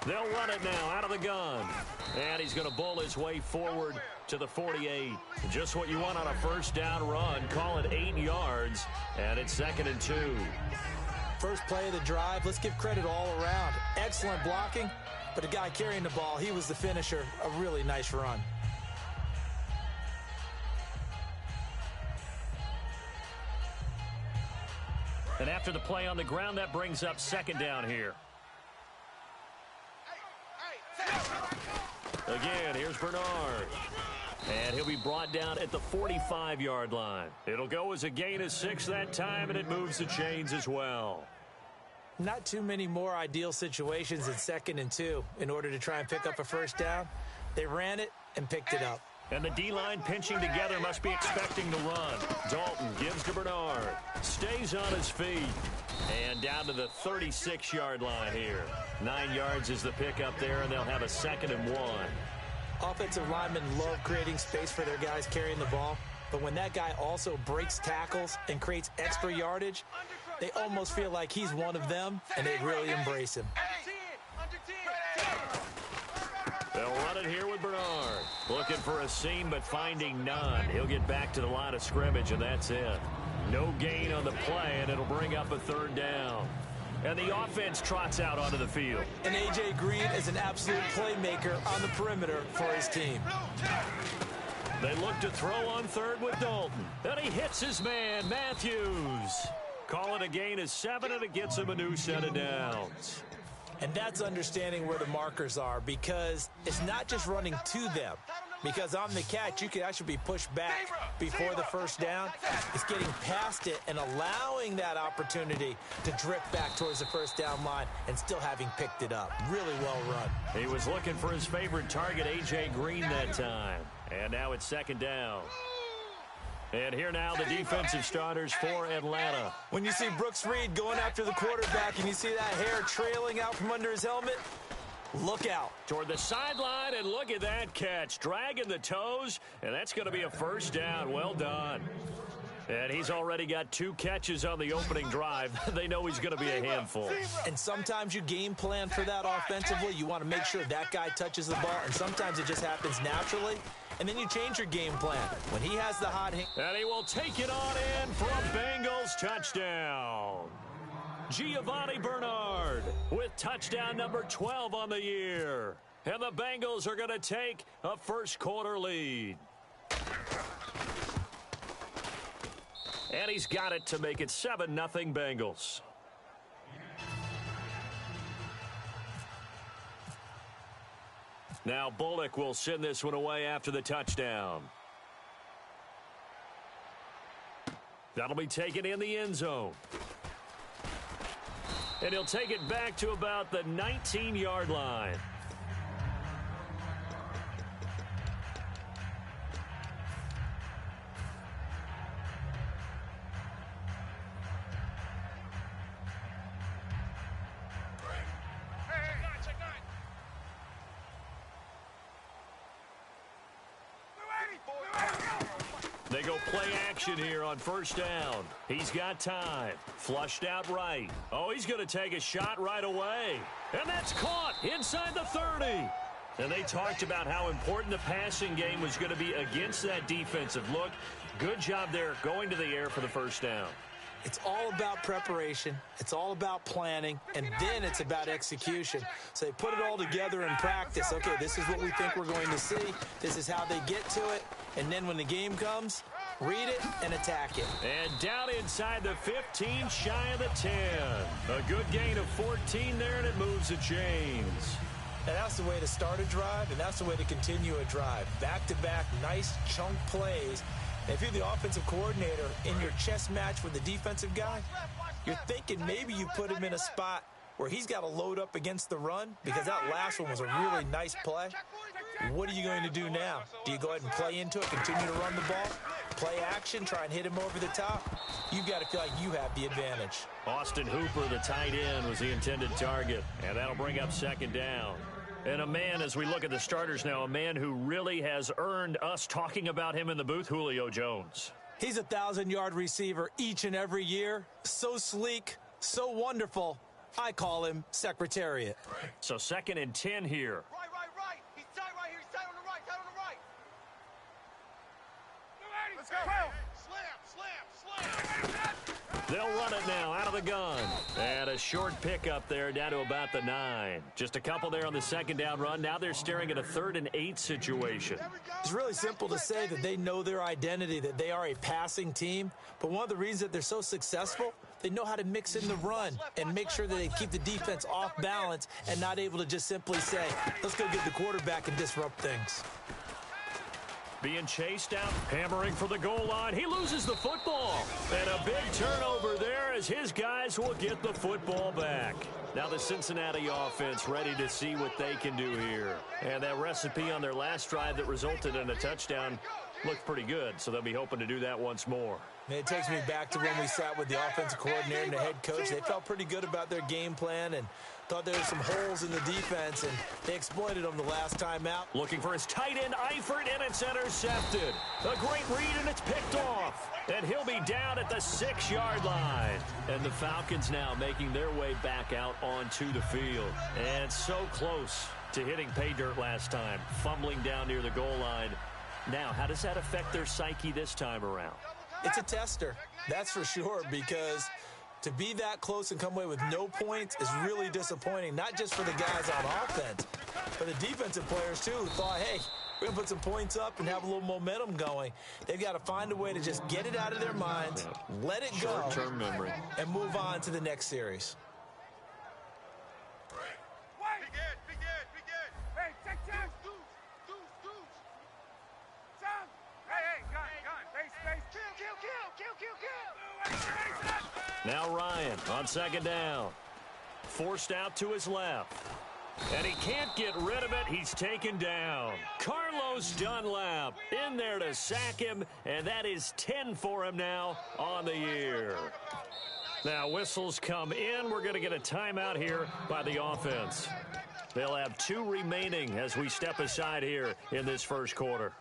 They'll run it now out of the gun. And he's going to bull his way forward to the 48. Just what you want on a first down run. Call it 8 yards, and it's 2nd and 2. First play of the drive, let's give credit all around. Excellent blocking, but the guy carrying the ball, he was the finisher. A really nice run. And after the play on the ground, that brings up 2nd down here. Again, here's Bernard. And he'll be brought down at the 45-yard line. It'll go as a gain of 6 that time, and it moves the chains as well. Not too many more ideal situations in 2nd and 2 in order to try and pick up a first down. They ran it and picked it up. And the D-line pinching together must be expecting to run. Dalton gives to Bernard. Stays on his feet. And down to the 36-yard line here. 9 yards is the pickup there, and they'll have a 2nd and 1. Offensive linemen love creating space for their guys carrying the ball. But when that guy also breaks tackles and creates extra yardage, they almost feel like he's one of them, and they really embrace him. They'll run it here with Bernard. Looking for a seam, but finding none. He'll get back to the line of scrimmage, and that's it. No gain on the play, and it'll bring up a 3rd down. And the offense trots out onto the field. And A.J. Green is an absolute playmaker on the perimeter for his team. They look to throw on 3rd with Dalton. And he hits his man, Matthews. Call it a gain of 7, and it gets him a new set of downs. And that's understanding where the markers are, because it's not just running to them. Because on the catch, you could actually be pushed back before the first down. It's getting past it and allowing that opportunity to drift back towards the first down line and still having picked it up. Really well run. He was looking for his favorite target, A.J. Green, that time. And now it's 2nd down. And here now the defensive starters for Atlanta. When you see Brooks Reed going after the quarterback and you see that hair trailing out from under his helmet, look out. Toward the sideline, and look at that catch. Dragging the toes, and that's going to be a first down. Well done. And he's already got 2 catches on the opening drive. They know he's going to be a handful. And sometimes you game plan for that offensively. You want to make sure that guy touches the ball, and sometimes it just happens naturally. And then you change your game plan. When he has the hot hand. And he will take it on in for a Bengals touchdown. Giovanni Bernard with touchdown number 12 on the year. And the Bengals are going to take a first-quarter lead. And he's got it to make it 7-0 Bengals. Now Bullock will send this one away after the touchdown. That'll be taken in the end zone. And he'll take it back to about the 19-yard line. They go play action here on first down. He's got time. Flushed out right. Oh, he's going to take a shot right away. And that's caught inside the 30. And they talked about how important the passing game was going to be against that defensive look. Good job there going to the air for the first down. It's all about preparation. It's all about planning. And then it's about execution. So they put it all together in practice. Okay, this is what we think we're going to see. This is how they get to it. And then when the game comes, read it and attack it. And down inside the 15, shy of the 10. A good gain of 14 there, and it moves the chains. And that's the way to start a drive, and that's the way to continue a drive. Back-to-back, nice chunk plays. And if you're the offensive coordinator in your chess match with the defensive guy, you're thinking maybe you put him in a spot where he's got to load up against the run, because that last one was a really nice play. What are you going to do now? Do you go ahead and play into it, continue to run the ball, play action, try and hit him over the top? You've got to feel like you have the advantage. Austin Hooper, the tight end, was the intended target, and that'll bring up second down. And a man, as we look at the starters now, a man who really has earned us talking about him in the booth, Julio Jones. He's a 1,000-yard receiver each and every year. So sleek, so wonderful, I call him Secretariat. So 2nd and 10 here. Right. He's tight right here. He's tight on the right. Let's go. Slam. They'll run it now out of the gun. And a short pickup there down to about the 9. Just a couple there on the 2nd down run. Now they're staring at a 3rd and 8 situation. It's really simple to say that they know their identity, that they are a passing team. But one of the reasons that they're so successful, they know how to mix in the run and make sure that they keep the defense off balance and not able to just simply say, let's go get the quarterback and disrupt things. Being chased out, hammering for the goal line. He loses the football. And a big turnover there as his guys will get the football back. Now the Cincinnati offense ready to see what they can do here. And that recipe on their last drive that resulted in a touchdown looked pretty good, so they'll be hoping to do that once more. And it takes me back to when we sat with the offensive coordinator and the head coach. They felt pretty good about their game plan and thought there were some holes in the defense, and they exploited them the last time out. Looking for his tight end, Eifert, and it's intercepted. A great read, and it's picked off. And he'll be down at the 6-yard line. And the Falcons now making their way back out onto the field. And so close to hitting pay dirt last time, fumbling down near the goal line. Now, how does that affect their psyche this time around? It's a tester, that's for sure, because to be that close and come away with no points is really disappointing, not just for the guys on offense, but the defensive players, too, who thought, hey, we're going to put some points up and have a little momentum going. They've got to find a way to just get it out of their minds, let it go, short-term memory, and move on to the next series. Be good. Hey, check. Hey, gun. Base. Kill. Now Ryan on 2nd down. Forced out to his left. And he can't get rid of it. He's taken down. Carlos Dunlap in there to sack him, and that is 10 for him now on the year. Now whistles come in. We're going to get a timeout here by the offense. They'll have 2 remaining as we step aside here in this first quarter.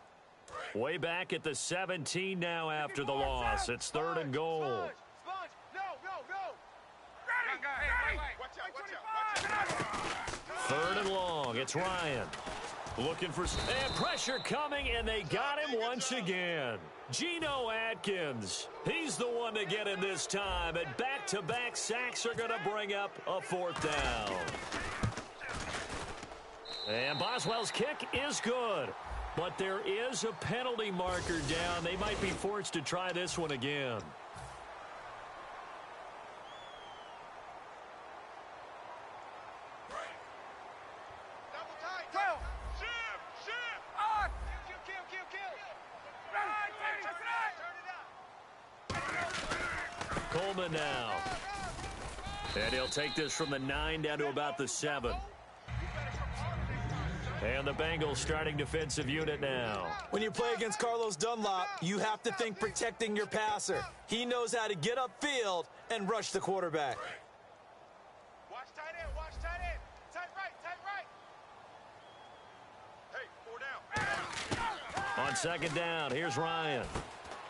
Way back at the 17 now after the loss. It's 3rd and goal. Sponge. No. Ready. Watch out. 3rd and long. It's Ryan. Looking for... And pressure coming, and they got him once again. Geno Atkins. He's the one to get him this time. And back-to-back sacks are going to bring up a 4th down. And Boswell's kick is good. But there is a penalty marker down. They might be forced to try this one again. Double tight. Go. Ship. On. Kill. Right. Turn it up. Coleman now. And he'll take this from the 9 down to about the 7. And the Bengals starting defensive unit now. When you play against Carlos Dunlap, you have to think protecting your passer. He knows how to get upfield and rush the quarterback. Watch tight end. Tight right. Hey, 4 down. On 2nd down, here's Ryan.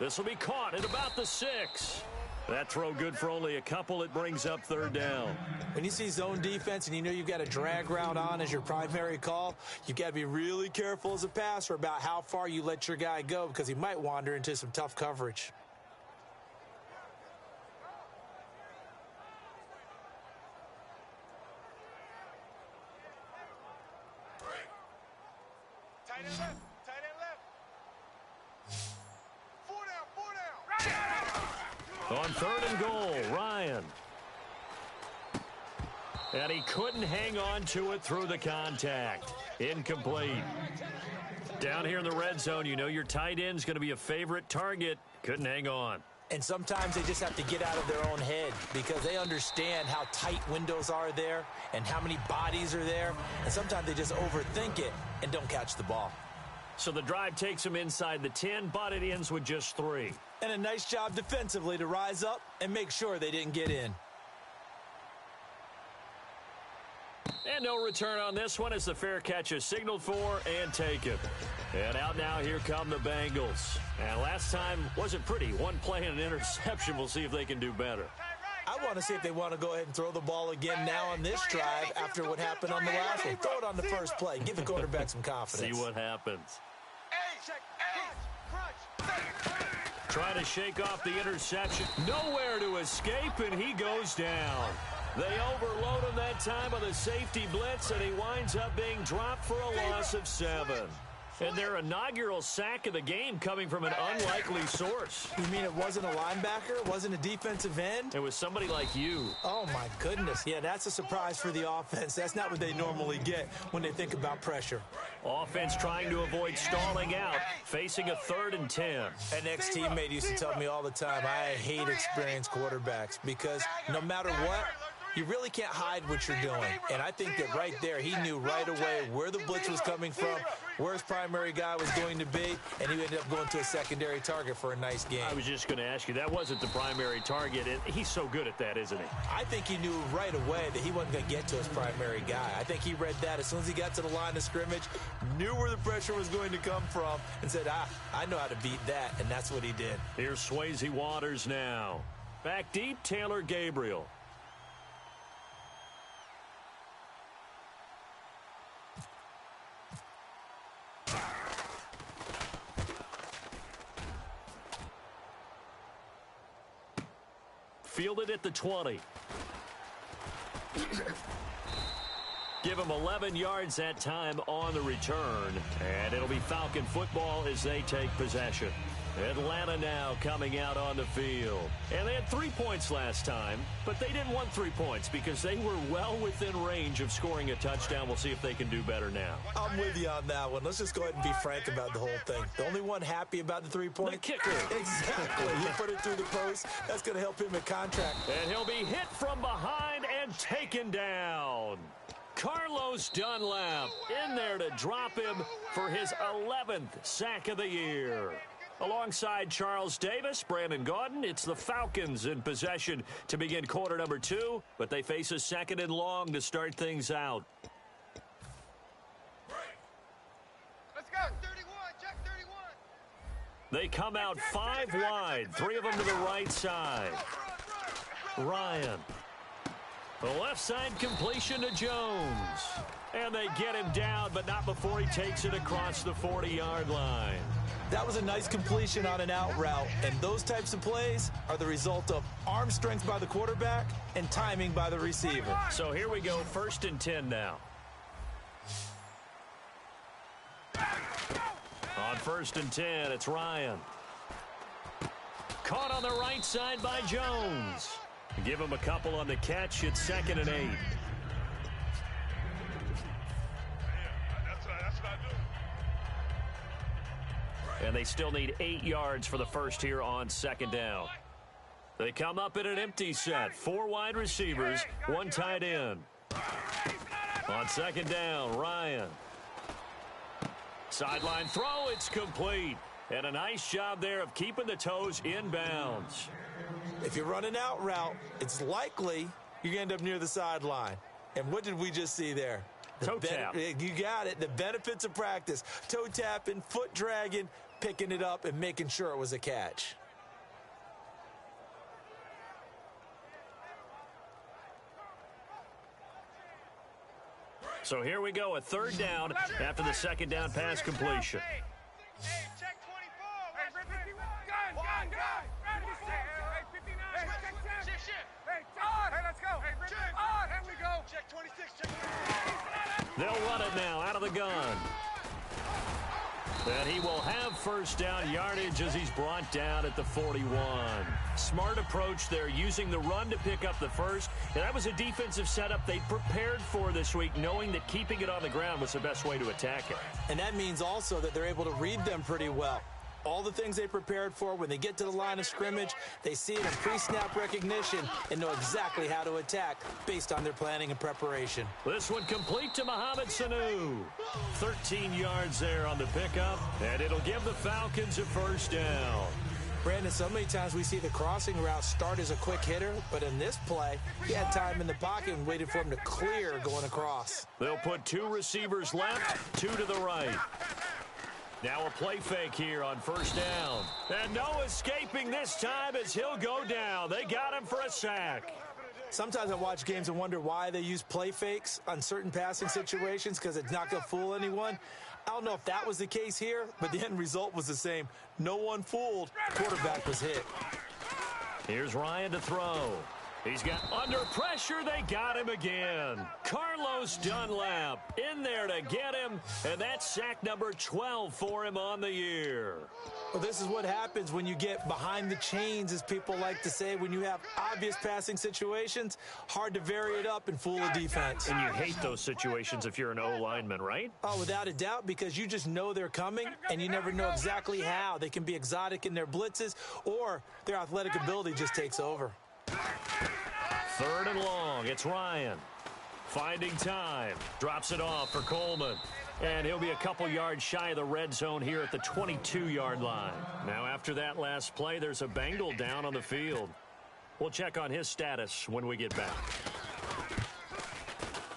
This will be caught at about the 6. That throw good for only a couple. It brings up 3rd down. When you see zone defense and you know you've got a drag route on as your primary call, you've got to be really careful as a passer about how far you let your guy go because he might wander into some tough coverage. Tight end left. 4 down. On 3rd and goal, Ryan. And he couldn't hang on to it through the contact. Incomplete. Down here in the red zone, you know your tight end's going to be a favorite target. Couldn't hang on. And sometimes they just have to get out of their own head because they understand how tight windows are there and how many bodies are there. And sometimes they just overthink it and don't catch the ball. So the drive takes him inside the 10, but it ends with just 3. And a nice job defensively to rise up and make sure they didn't get in. And no return on this one as the fair catch is signaled for and taken. And out now, here come the Bengals. And last time wasn't pretty. One play and an interception. We'll see if they can do better. Tight right. I want to see if they want to go ahead and throw the ball again now on this drive after what happened on the last one. Throw it on the first play. Give the quarterback some confidence. See what happens. Trying to shake off the interception. Nowhere to escape, and he goes down. They overload him that time with a safety blitz, and he winds up being dropped for a loss of 7. And their inaugural sack of the game coming from an unlikely source. You mean it wasn't a linebacker? It wasn't a defensive end? It was somebody like you. Oh, my goodness. Yeah, that's a surprise for the offense. That's not what they normally get when they think about pressure. Offense trying to avoid stalling out, facing a 3rd and 10. An ex-teammate used to tell me all the time, I hate experienced quarterbacks because no matter what, you really can't hide what you're doing. And I think that right there, he knew right away where the blitz was coming from, where his primary guy was going to be, and he ended up going to a secondary target for a nice game. I was just going to ask you, that wasn't the primary target. And he's so good at that, isn't he? I think he knew right away that he wasn't going to get to his primary guy. I think he read that as soon as he got to the line of scrimmage, knew where the pressure was going to come from, and said, I know how to beat that, and that's what he did. Here's Swayze Waters now. Back deep, Taylor Gabriel. Fielded at the 20. Give him 11 yards that time on the return. And it'll be Falcon football as they take possession. Atlanta now coming out on the field. And they had 3 points last time, but they didn't want 3 points because they were well within range of scoring a touchdown. We'll see if they can do better now. I'm with you on that one. Let's just go ahead and be frank about the whole thing. The only one happy about the 3 points? The kicker. Exactly. He put it through the post. That's going to help him in contract. And he'll be hit from behind and taken down. Carlos Dunlap in there to drop him for his 11th sack of the year. Alongside Charles Davis, Brandon Gaudin, it's the Falcons in possession to begin quarter number 2, but they face a 2nd and long to start things out. Let's go. 31, check 31. They come out 5 wide, 3 of them to the right side. Ryan. The left side completion to Jones. And they get him down, but not before he takes it across the 40-yard line. That was a nice completion on an out route, and those types of plays are the result of arm strength by the quarterback and timing by the receiver. So here we go, 1st and 10 now. On 1st and 10, it's Ryan. Caught on the right side by Jones. Give him a couple on the catch. It's 2nd and 8. And they still need 8 yards for the first here on 2nd down. They come up in an empty set. 4 wide receivers, 1 tight end. On 2nd down, Ryan. Sideline throw, it's complete. And a nice job there of keeping the toes in bounds. If you run an out route, it's likely you're going to end up near the sideline. And what did we just see there? Toe tap. You got it. The benefits of practice. Toe tapping, foot dragging, picking it up, and making sure it was a catch. So here we go, a 3rd down after the 2nd down pass completion. Hey, check 24. Hey, gun. Hey, 59. Hey, Shit. Hey, Todd. Hey, let's go. Hey, Todd. Here we go. Check 26, check 26. They'll run it now out of the gun. And he will have 1st down yardage as he's brought down at the 41. Smart approach there, using the run to pick up the first. And that was a defensive setup they prepared for this week, knowing that keeping it on the ground was the best way to attack it. And that means also that they're able to read them pretty well. All the things they prepared for, when they get to the line of scrimmage, they see it in pre-snap recognition and know exactly how to attack based on their planning and preparation. This one complete to Mohamed Sanu. 13 yards there on the pickup, and it'll give the Falcons a 1st down. Brandon, so many times we see the crossing route start as a quick hitter, but in this play, he had time in the pocket and waited for him to clear going across. They'll put 2 receivers left, 2 to the right. Now a play fake here on first down. And no escaping this time as he'll go down. They got him for a sack. Sometimes I watch games and wonder why they use play fakes on certain passing situations because it's not going to fool anyone. I don't know if that was the case here, but the end result was the same. No one fooled. Quarterback was hit. Here's Ryan to throw. He's got under pressure. They got him again. Carlos Dunlap in there to get him, and that's sack number 12 for him on the year. Well, this is what happens when you get behind the chains, as people like to say. When you have obvious passing situations, hard to vary it up and fool a defense. And you hate those situations if you're an O-lineman, right? Oh, without a doubt, because you just know they're coming, and you never know exactly how. They can be exotic in their blitzes, or their athletic ability just takes over. 3rd and long. It's Ryan. Finding time. Drops it off for Coleman. And he'll be a couple yards shy of the red zone here at the 22-yard line. Now, after that last play, there's a Bengal down on the field. We'll check on his status when we get back.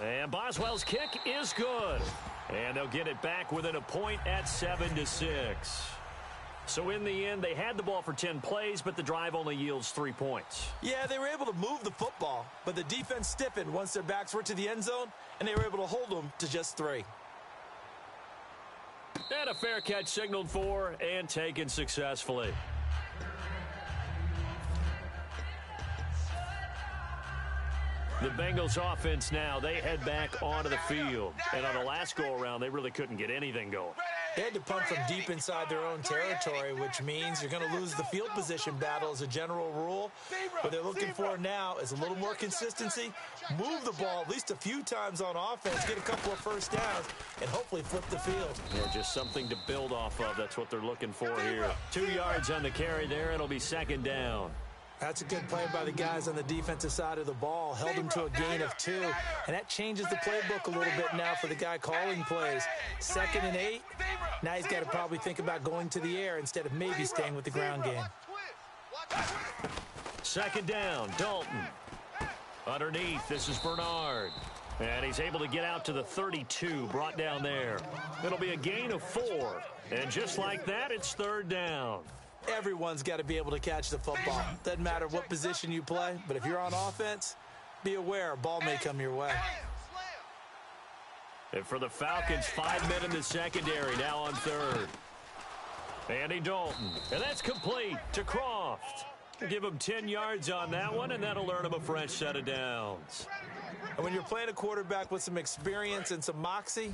And Boswell's kick is good. And they'll get it back within a point at 7-6. So in the end, they had the ball for 10 plays, but the drive only yields 3 points. Yeah, they were able to move the football, but the defense stiffened once their backs were to the end zone, and they were able to hold them to just 3. And a fair catch signaled for and taken successfully. The Bengals offense now, they head back onto the field. And on the last go-around, they really couldn't get anything going. They had to punt from deep inside their own territory, which means you're going to lose the field position battle as a general rule. What they're looking for now is a little more consistency, move the ball at least a few times on offense, get a couple of first downs, and hopefully flip the field. Yeah, just something to build off of. That's what they're looking for here. 2 yards on the carry there. It'll be 2nd down. That's a good play by the guys on the defensive side of the ball. Held him to a gain of 2. And that changes the playbook a little bit now for the guy calling plays. 2nd and 8. Now he's got to probably think about going to the air instead of maybe staying with the ground game. 2nd down, Dalton. Underneath, this is Bernard. And he's able to get out to the 32, brought down there. It'll be a gain of 4. And just like that, it's 3rd down. Everyone's got to be able to catch the football. Doesn't matter what position you play, but if you're on offense, be aware a ball may come your way. And for the Falcons, 5 men in the secondary, now on 3rd. Andy Dalton, and that's complete to Croft. Give him 10 yards on that one, and that'll earn him a fresh set of downs. And when you're playing a quarterback with some experience and some moxie,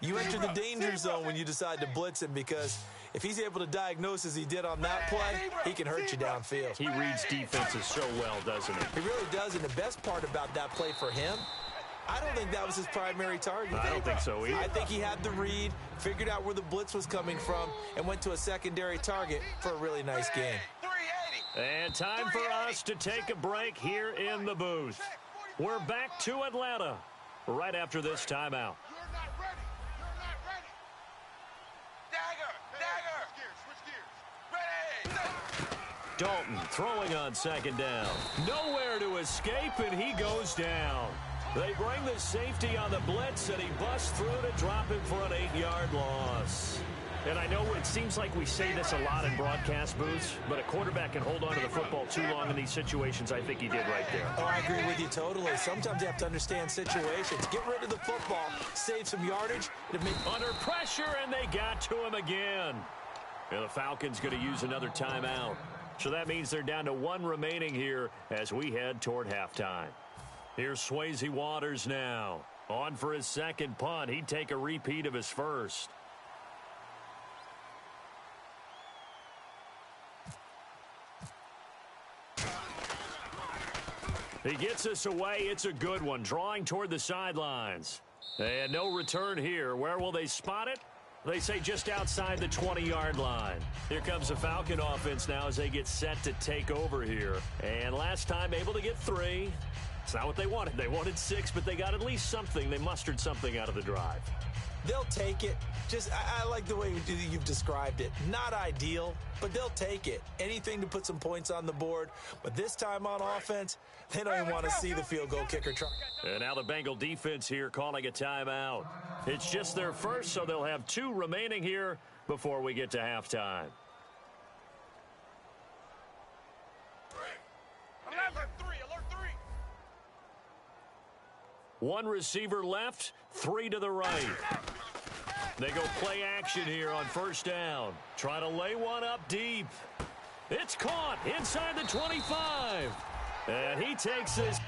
you enter the danger zone when you decide to blitz him, because if he's able to diagnose as he did on that play, he can hurt you downfield. He reads defenses so well, doesn't he? He really does, and the best part about that play for him, I don't think that was his primary target. I don't think so either. I think he had the read, figured out where the blitz was coming from, and went to a secondary target for a really nice game. And time for us to take a break here in the booth. We're back to Atlanta right after this timeout. Dalton throwing on 2nd down. Nowhere to escape, and he goes down. They bring the safety on the blitz, and he busts through to drop him for an 8-yard loss. And I know it seems like we say this a lot in broadcast booths, but a quarterback can hold on to the football too long in these situations. I think he did right there. Oh, I agree with you totally. Sometimes you have to understand situations. Get rid of the football, save some yardage. Under pressure, and they got to him again. And the Falcons going to use another timeout. So that means they're down to 1 remaining here as we head toward halftime. Here's Swayze Waters now. On for his 2nd punt. He'd take a repeat of his first. He gets us away. It's a good one. Drawing toward the sidelines. And no return here. Where will they spot it? They say just outside the 20-yard line. Here comes the Falcon offense now as they get set to take over here. And last time able to get 3. It's not what they wanted. They wanted 6, but they got at least something. They mustered something out of the drive. They'll take it. I like the way you've described it. Not ideal, but they'll take it. Anything to put some points on the board. But this time on offense, they don't even want to see the field goal kicker try. And now the Bengal defense here calling a timeout. It's just their first, so they'll have 2 remaining here before we get to halftime. Alert 3, alert 3. 1 receiver left, 3 to the right. They go play action here on first down. Try to lay one up deep. It's caught inside the 25. And he takes this.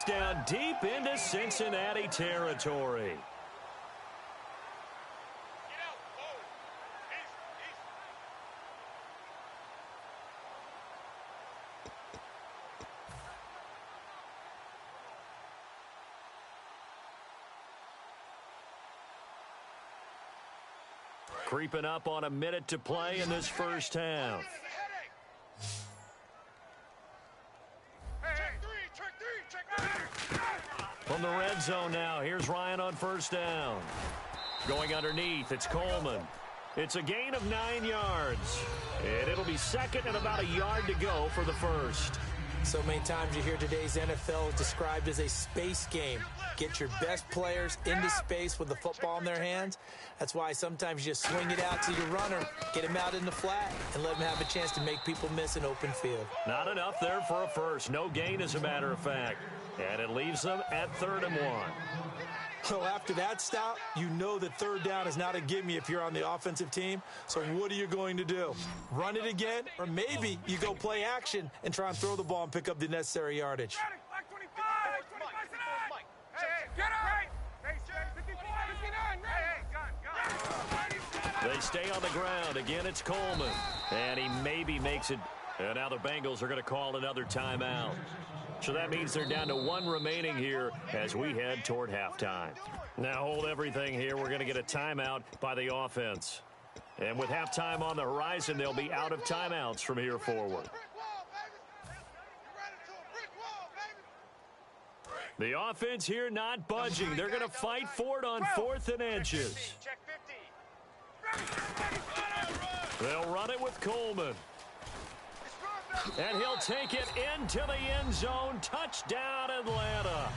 Down deep into Cincinnati territory. Get out. Oh. Easy. Creeping up on a minute to play in this first half. From the red zone now, here's Ryan on first down. Going underneath, it's Coleman. It's a gain of 9 yards. And it'll be second and about a yard to go for the first. So many times you hear today's NFL described as a space game. Get your best players into space with the football in their hands. That's why sometimes you just swing it out to your runner, get him out in the flat, and let him have a chance to make people miss an open field. Not enough there for a first. No gain, as a matter of fact. And it leaves them at 3rd and 1. Well, after that stop, you know that third down is not a gimme if you're on the offensive team. So what are you going to do? Run it again? Or maybe you go play action and try and throw the ball and pick up the necessary yardage. Black 25, 25 tonight. Hey, get up. 54, 59, gun. They stay on the ground. Again, it's Coleman. And he maybe makes it. And now the Bengals are going to call another timeout. So that means they're down to 1 remaining here as we head toward halftime. Now hold everything here. We're going to get a timeout by the offense. And with halftime on the horizon, they'll be out of timeouts from here forward. The offense here not budging. They're going to fight for it on 4th and inches. Check 50. They'll run it with Coleman. And he'll take it into the end zone. Touchdown, Atlanta.